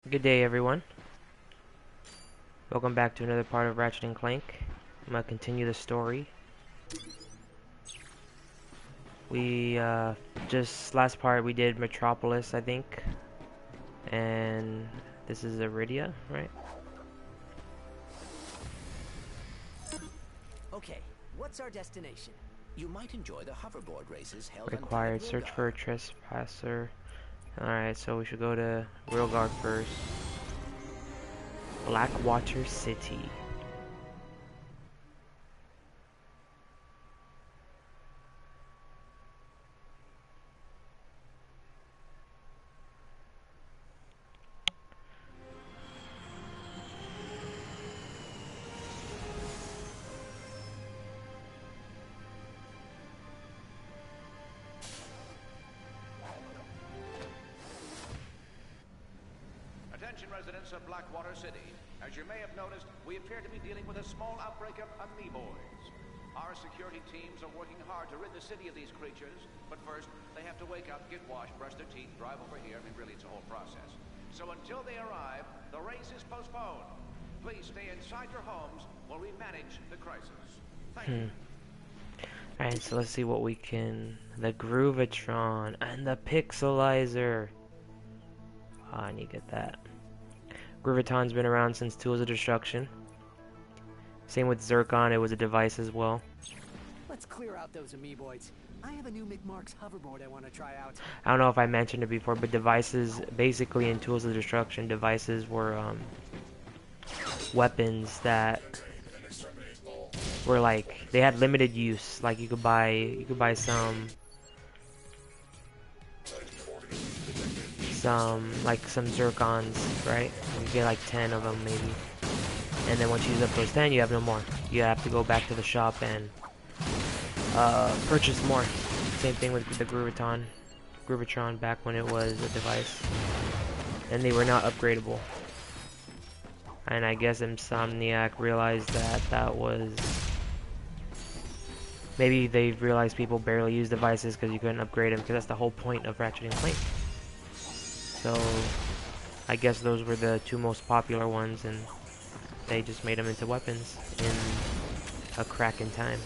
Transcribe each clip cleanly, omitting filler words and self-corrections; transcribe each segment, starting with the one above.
Good day, everyone. Welcome back to another part of Ratchet and Clank. I'm gonna continue the story. We just last part we did Metropolis, I think, and this is Iridia, right? Okay, what's our destination? You might enjoy the hoverboard races held Required. on Search Rilgar. for a trespasser. Alright, so we should go to Rilgar first. Blackwater City. Attention residents of Blackwater City. As you may have noticed, we appear to be dealing with a small outbreak of amoeboids. Our security teams are working hard to rid the city of these creatures, but first, they have to wake up, get washed, brush their teeth, drive over here, and really it's a whole process. So until they arrive, the race is postponed. Please stay inside your homes while we manage the crisis. Thank you. Alright, so let's see what we can... The Groovatron and the pixelizer. I need to get that. Groovatron's been around since Tools of Destruction. Same with Zircon, it was a device as well. Let's clear out those amoeboids. I have a new McMark's hoverboard I want to try out. I don't know if I mentioned it before, but devices, basically in Tools of Destruction, devices were weapons that were like, they had limited use. Like you could buy some Zircons, right? You get like 10 of them maybe. And then once you use up those 10, you have no more. You have to go back to the shop and purchase more. Same thing with the Groovatron back when it was a device. And they were not upgradable. And I guess Insomniac realized that was... Maybe they realized people barely use devices because you couldn't upgrade them, because that's the whole point of Ratchet and Clank. So, I guess those were the two most popular ones, and they just made them into weapons in a crack in time.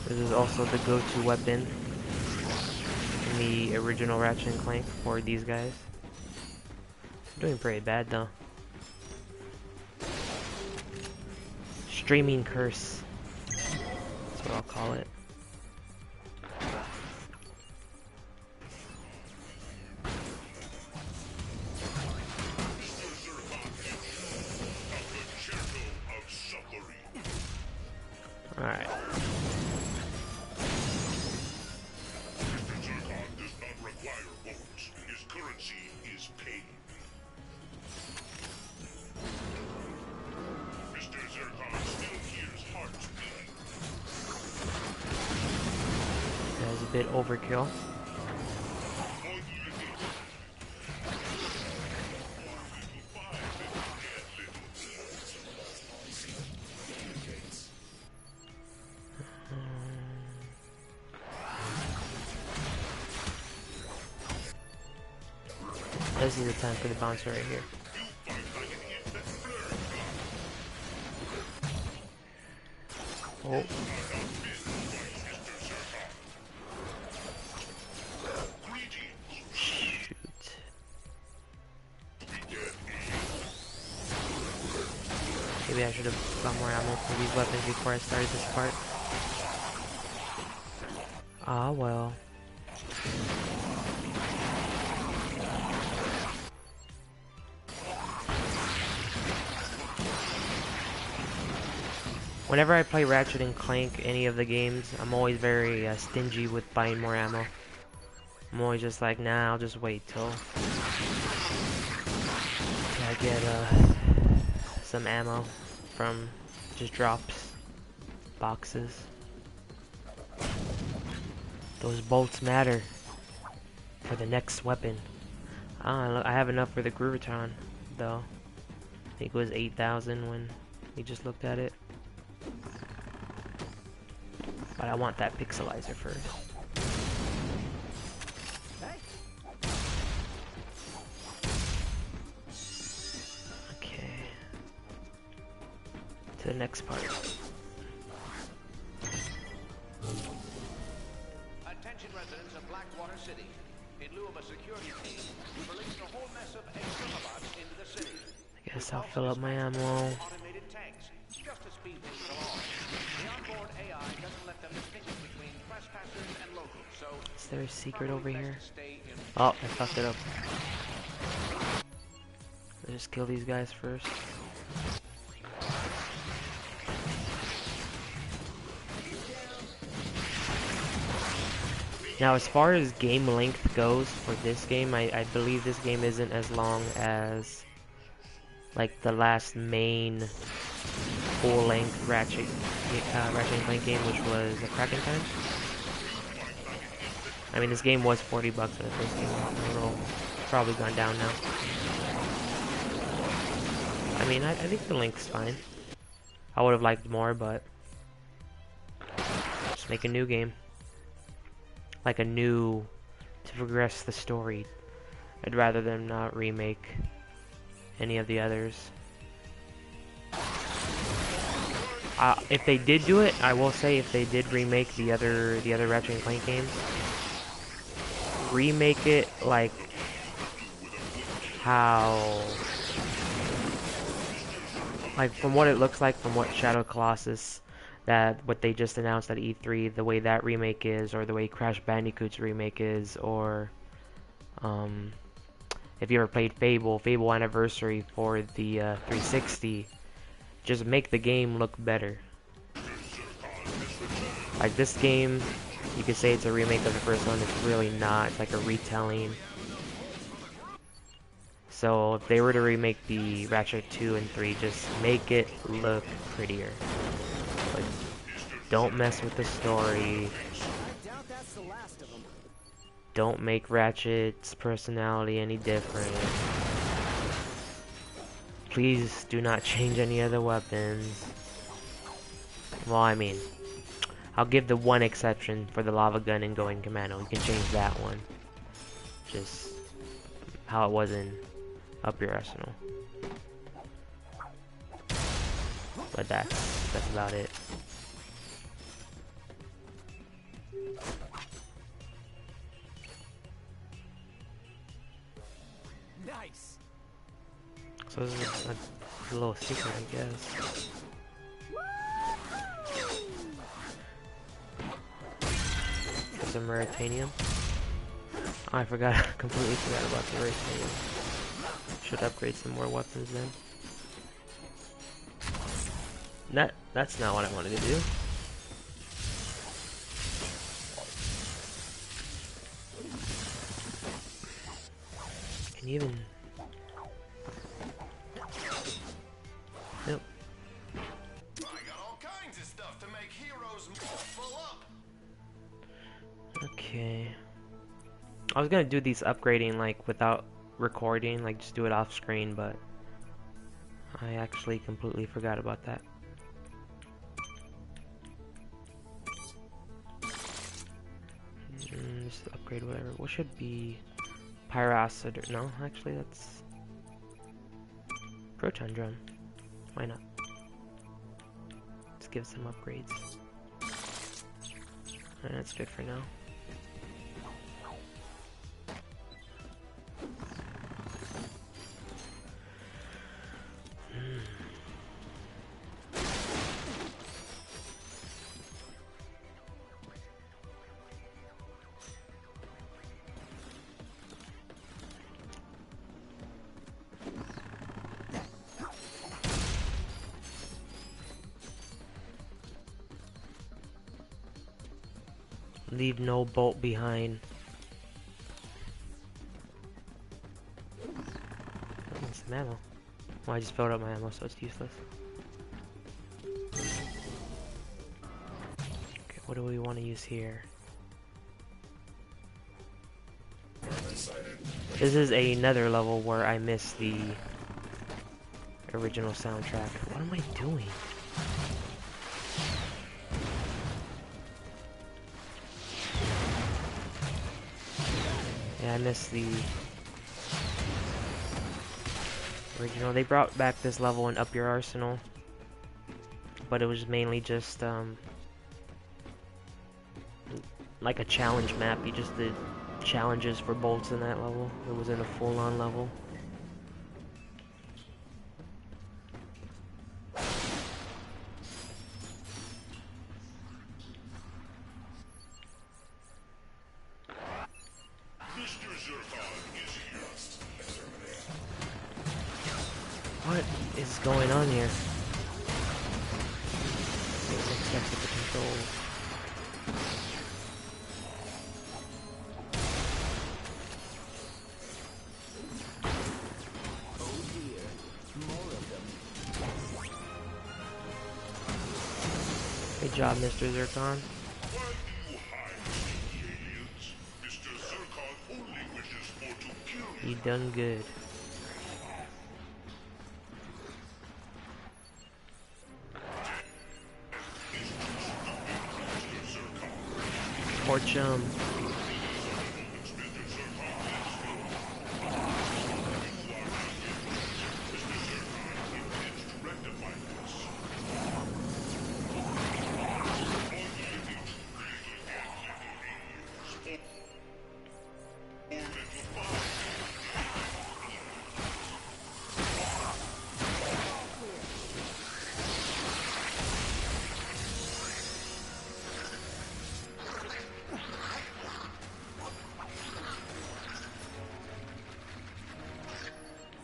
This is also the go-to weapon in the original Ratchet and Clank for these guys. Doing pretty bad though. Streaming curse. That's what I'll call it. Alright. That was a bit overkill. This is the time for the bouncer right here. Oh. Shoot. Maybe I should have got more ammo for these weapons before I started this part. Ah, well. Whenever I play Ratchet and Clank, any of the games, I'm always very stingy with buying more ammo. I'm always just like, nah, I'll just wait till I get some ammo from just drops, boxes. Those bolts matter for the next weapon. I have enough for the Groovatron, though. I think it was 8,000 when we just looked at it. But I want that pixelizer first. Okay. To the next part. Attention residents of Blackwater City. In lieu of a security team, we've released a whole mess of extra robots into the city. I guess I'll fill up my ammo. Automated tanks, just to speed things along. The onboard AI doesn't let them distinguish between trespassers and locals, so Is there a secret over probably here? best to stay in. Oh, I fucked it up. Let's just kill these guys first. Now, as far as game length goes for this game, I believe this game isn't as long as like the last main full-length Ratchet and Clank game, which was a Kraken Time. I mean, this game was 40 bucks when it first came out. A little, probably gone down now. I mean, I think the length's fine. I would have liked more, but just make a new game. Like a new, to progress the story. I'd rather them not remake any of the others. If they did do it, I will say if they did remake the other Ratchet and Clank games, remake it like how, like from what it looks like, from what Shadow Colossus, what they just announced at E3, the way that remake is, or the way Crash Bandicoot's remake is, or if you ever played Fable Anniversary for the 360, just make the game look better. Like this game, you could say it's a remake of the first one, it's really not, it's like a retelling. So if they were to remake the Ratchet 2 and 3, just make it look prettier. Like, don't mess with the story. Don't make Ratchet's personality any different. Please do not change any of the weapons. Well, I mean, I'll give the one exception for the lava gun and going commando. You can change that one. Just how it was in Up Your Arsenal. But that's about it. Nice. So this is a little secret, I guess. For some Raritanium. Oh, I completely forgot about the Raritanium. Should upgrade some more weapons then. That's not what I wanted to do. Can you even... Nope. I got all kinds of stuff to make heroes more full up. Okay. I was gonna do these upgrading like without recording, like just do it off screen, but I actually completely forgot about that. Just upgrade whatever. What should be Pyrocidor? No, actually that's Proton Drum. Why not? Let's give some upgrades. And that's good for now. Leave no bolt behind. That's some ammo. Well, I just filled up my ammo, so it's useless. Okay, what do we want to use here? This is another level where I missed the original soundtrack. What am I doing? Yeah, I missed the original. They brought back this level in Up Your Arsenal, but it was mainly just like a challenge map. You just did challenges for bolts in that level. It wasn't a full-on level. What is going on here? Accept the controls. Oh dear, more of them. Good job, Mr. Zircon. You done good. Torch 'em.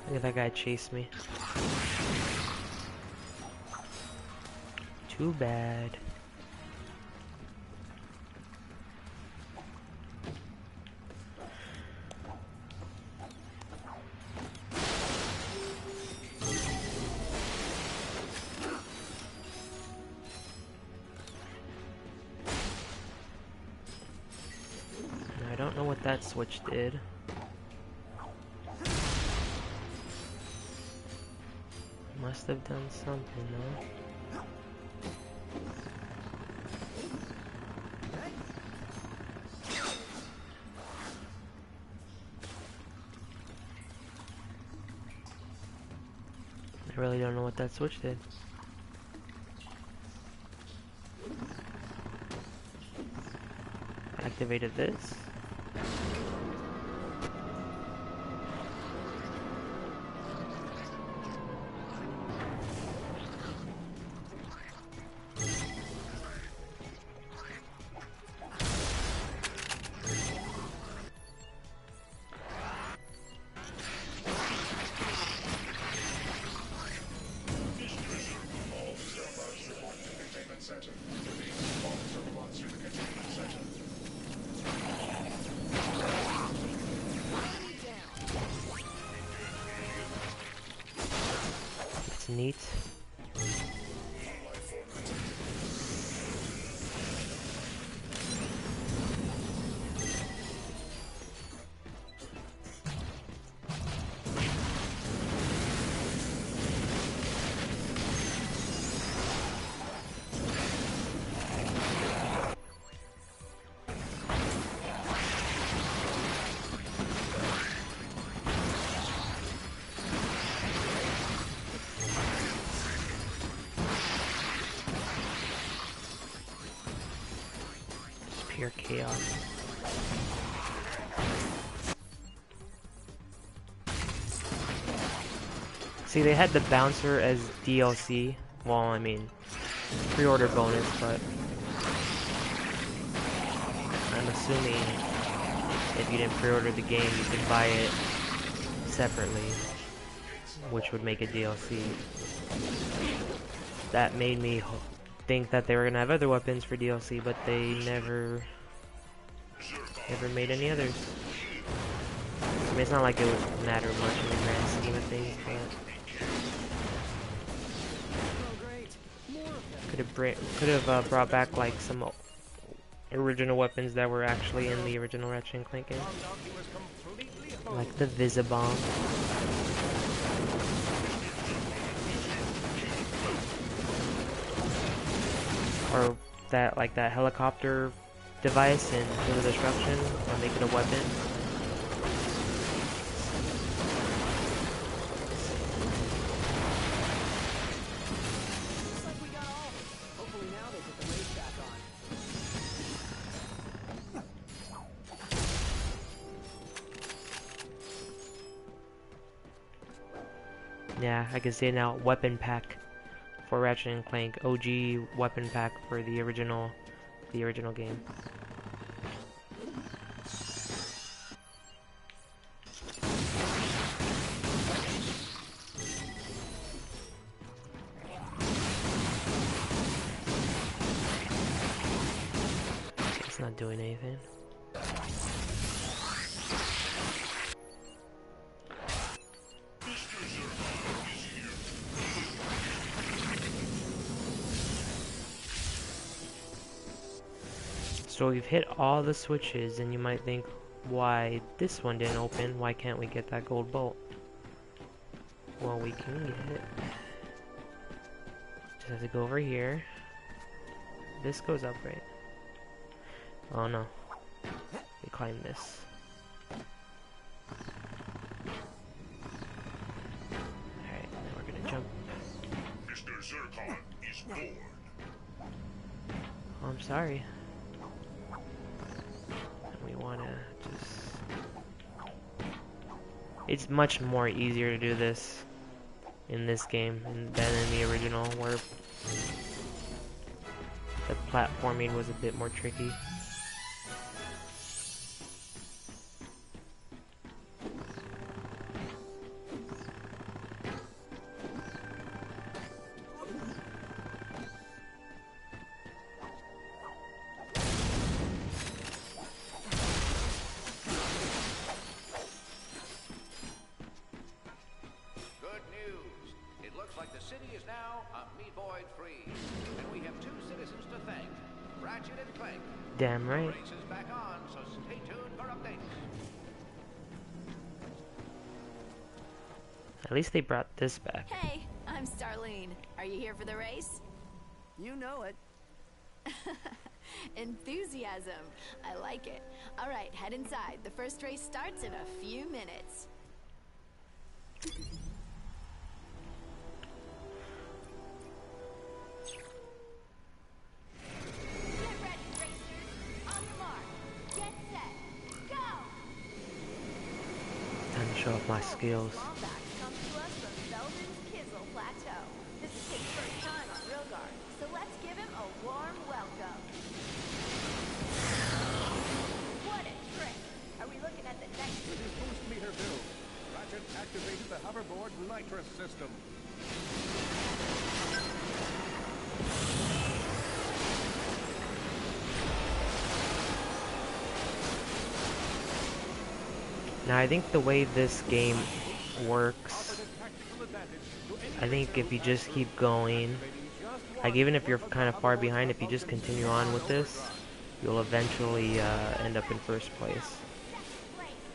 Look at that guy chase me. Too bad. I don't know what that switch did. Must have done something though. I really don't know what that switch did. Activated this. It's neat. Pure chaos. See, they had the bouncer as DLC. Well, I mean, pre-order bonus, but I'm assuming if you didn't pre-order the game, you can buy it separately, which would make it DLC. That made me think that they were gonna have other weapons for DLC, but they never made any others. I mean, it's not like it would matter much in the grand scheme of things, but could have brought back like some original weapons that were actually in the original Ratchet and Clank game. Like the Visibomb. Or that, like that helicopter device in Field of Destruction, or make it a weapon. Looks like we got all of them. Hopefully now they put the race back on. Yeah, I can see it now. Weapon pack for Ratchet and Clank. OG weapon pack for the original game. It's not doing anything. So we've hit all the switches, and you might think, why this one didn't open? Why can't we get that gold bolt? Well, we can get it. Just have to go over here. This goes up, right? Oh no. We climb this. Alright, now we're gonna jump. Mr. Zircon is bored. Oh, I'm sorry. We wanna just... It's much more easier to do this in this game than in the original, where the platforming was a bit more tricky. Good news. It looks like the city is now amoeboid free. And we have two citizens to thank, Ratchet and Clank. Damn The right. race is back on, so stay tuned for updates. At least they brought this back. Hey, I'm Starlene. Are you here for the race? You know it. Enthusiasm. I like it. All right, head inside. The first race starts in a few minutes. Get ready, racers. On your mark. Get set. Go! Time to show off my skills. Wombat comes to us from Belden's Kizzle Plateau. This is his first time on Rilgar, so let's give him a warm welcome. What a trick! Are we looking at the next... With his boost meter build, Ratchet activated the hoverboard nitrous system. Now I think the way this game works, Offers a tactical advantage to any I think if you just keep going, activating just like one even if you're of kind of the far hoverboard behind, if you just continue on with this, you'll eventually end up in first place,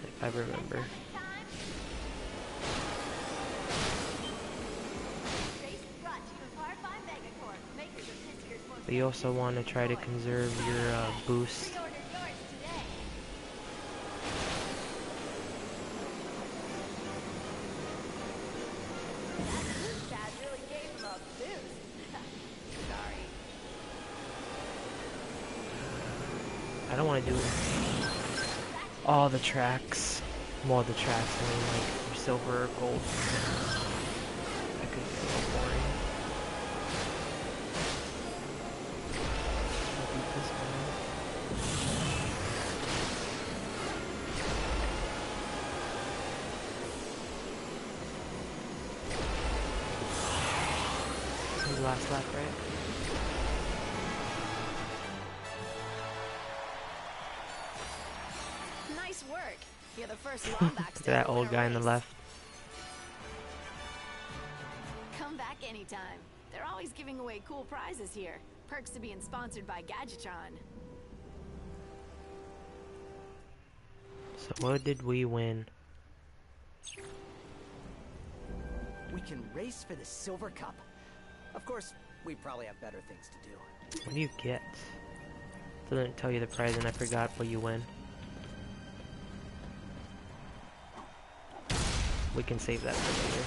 if I remember. But you also want to try to conserve your boost. I don't want to do all the tracks. Well, the tracks, I mean, like silver or gold. That could get a little boring. I'll beat this one. This is the last lap, right? Nice work. You're the first Wombat Look at that old guy on the left. Come back anytime. They're always giving away cool prizes here. Perks to being sponsored by Gadgetron. So what did we win? We can race for the silver cup. Of course, we probably have better things to do. What do you get? Doesn't tell you the prize and I forgot what you win. We can save that for later.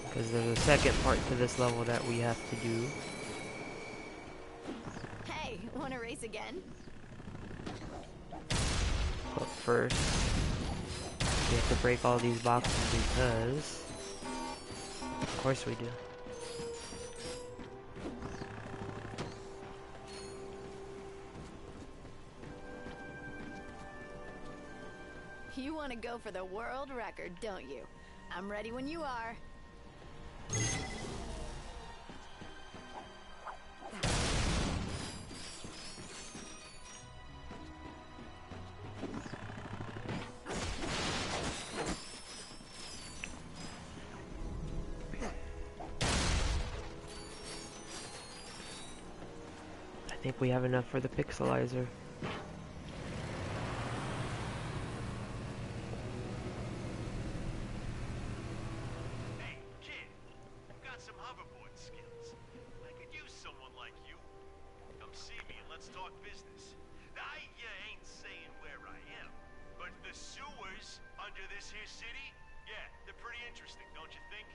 Because there's a second part to this level that we have to do. Hey, wanna race again? But first, we have to break all these boxes because... Of course we do. You wanna go for the world record, don't you? I'm ready when you are. I think we have enough for the pixelizer. Hey, kid, I've got some hoverboard skills. I could use someone like you. Come see me and let's talk business. I ain't saying where I am, but the sewers under this here city, yeah, they're pretty interesting, don't you think?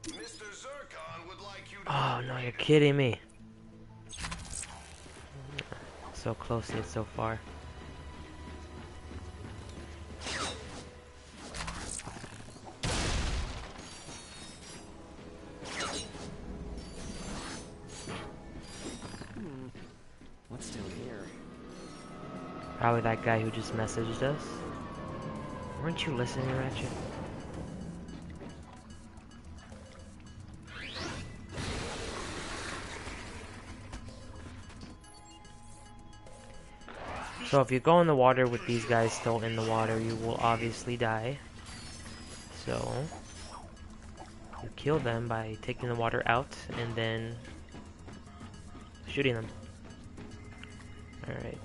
Mr. Zircon would like you to... Oh no, you're kidding me. So close yet so far. What's down here? Probably that guy who just messaged us. Weren't you listening, Ratchet? So if you go in the water with these guys still in the water, you will obviously die. So you kill them by taking the water out and then shooting them. Alright.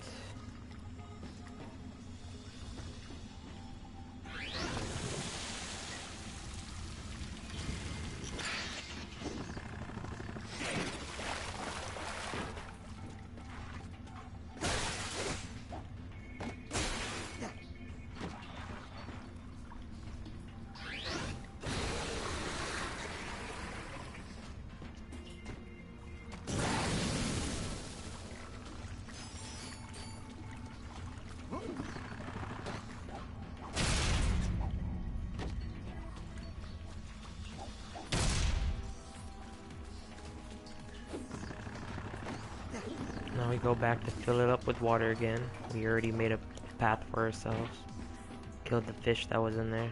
Now we go back to fill it up with water again. We already made a path for ourselves. Killed the fish that was in there.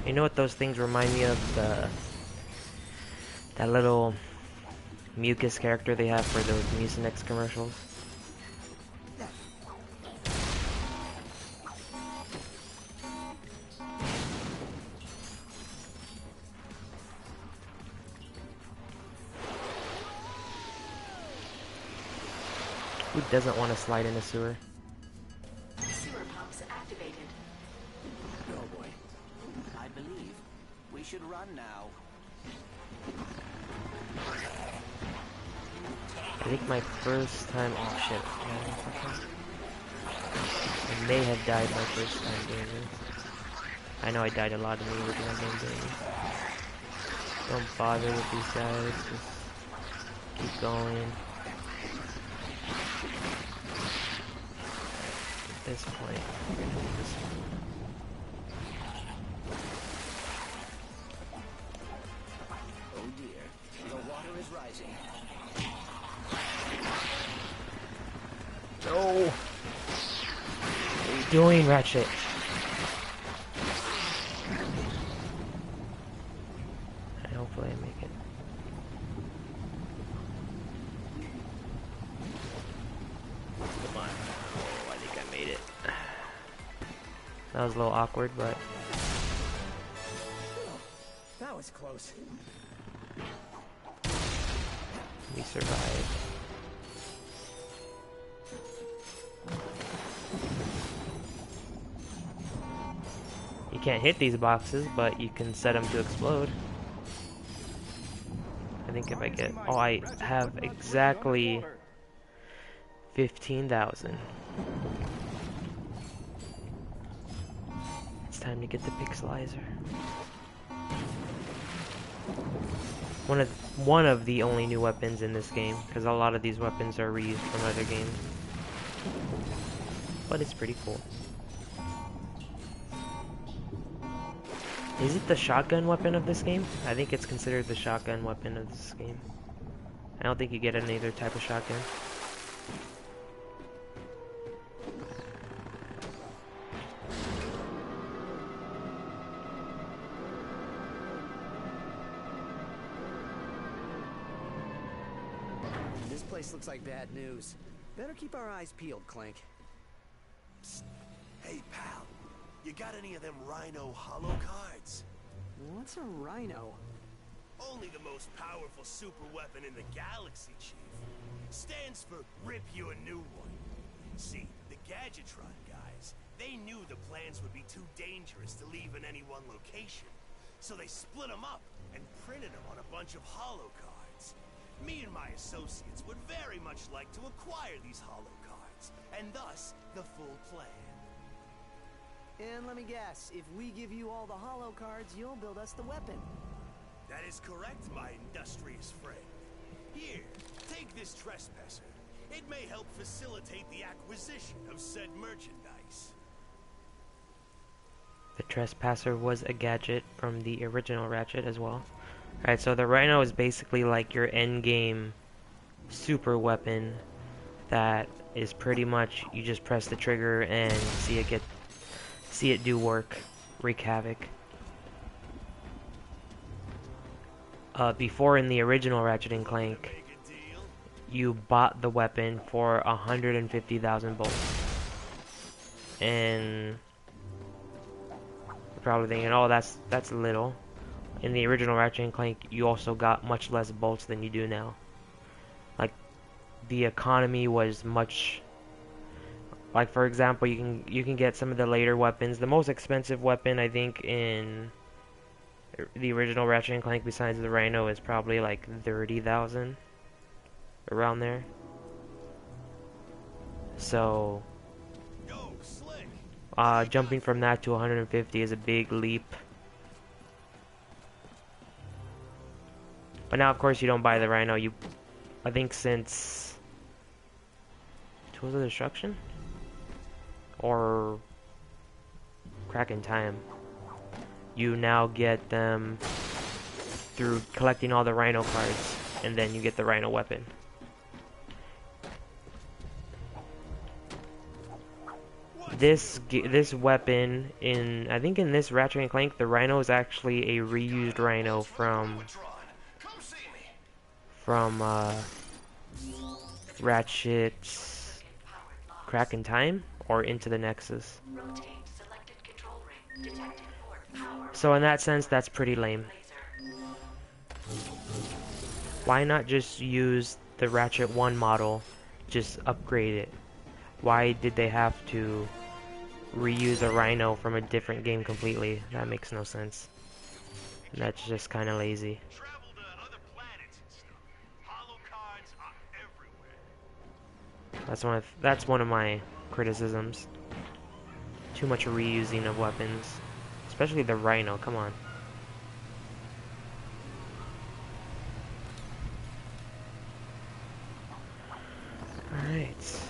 You know what those things remind me of? That little mucus character they have for those Mucinex commercials. Who doesn't want to slide in a sewer? Sewer pumps activated. Oh boy. I believe we should run now. I think my first time. Oh shit. I may have died my first time doing this. I know I died a lot of the original game doing this. Don't bother with these guys, just keep going. At this point, we're gonna do this one. Oh dear, the water is rising. No! What are you doing, Ratchet? And hopefully I make it. Come on. Oh, I think I made it. That was a little awkward, but That was close. we survived. You can't hit these boxes, but you can set them to explode. I think if I get... Oh, I have exactly 15,000. It's time to get the pixelizer. One of the only new weapons in this game, because a lot of these weapons are reused from other games. But it's pretty cool. Is it the shotgun weapon of this game? I think it's considered the shotgun weapon of this game. I don't think you get any other type of shotgun. This place looks like bad news. Better keep our eyes peeled, Clank. Hey, pal. You got any of them Rhino hollow cards? What's a rhino? Only the most powerful super weapon in the galaxy, Chief. Stands for Rip You a New One. See, the Gadgetron guys, they knew the plans would be too dangerous to leave in any one location. So they split them up and printed them on a bunch of hollow cards. Me and my associates would very much like to acquire these hollow cards, and thus the full plan. And let me guess, if we give you all the hollow cards, you'll build us the weapon. That is correct, my industrious friend. Here, take this trespasser. It may help facilitate the acquisition of said merchandise. The trespasser was a gadget from the original Ratchet as well. Alright, so the Rhino is basically like your endgame super weapon that is pretty much you just press the trigger and see it do work, wreak havoc. Before in the original Ratchet and Clank, you bought the weapon for 150,000 bolts. And you're probably thinking, oh, that's little. In the original Ratchet and Clank, you also got much less bolts than you do now. Like, the economy was much... Like, for example, you can get some of the later weapons. The most expensive weapon, I think, in the original Ratchet and Clank, besides the Rhino, is probably like 30,000, around there. So, jumping from that to 150 is a big leap. But now, of course, you don't buy the Rhino. I think since Tools of Destruction or Crack in Time, you now get them through collecting all the Rhino cards, and then you get the Rhino weapon. This weapon I think in this Ratchet and Clank, the Rhino is actually a reused Rhino from Ratchet's Crack in Time or Into the Nexus. So in that sense, that's pretty lame. Why not just use the Ratchet 1 model, just upgrade it? Why did they have to reuse a Rhino from a different game completely? That makes no sense. That's just kind of lazy. That's one of my criticisms. Too much reusing of weapons, especially the Rhino. Come on. All right.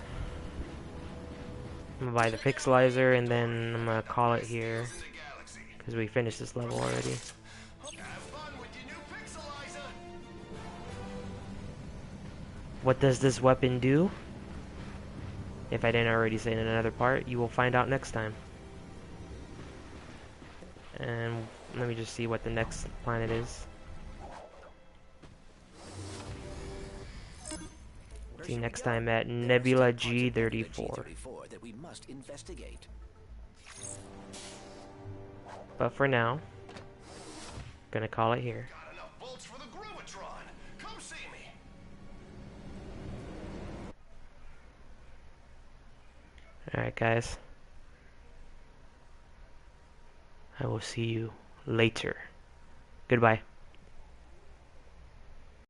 I'm gonna buy the pixelizer and then I'm gonna call it here because we finished this level already. What does this weapon do? If I didn't already say it in another part, you will find out next time. And let me just see what the next planet is. Where See you should we next go? time at There are Nebula still parts of Nebula G34. G34 that we must investigate. But for now, gonna call it here. Got enough bolts for the Groovatron. Come see me. Alright guys. I will see you later. Goodbye.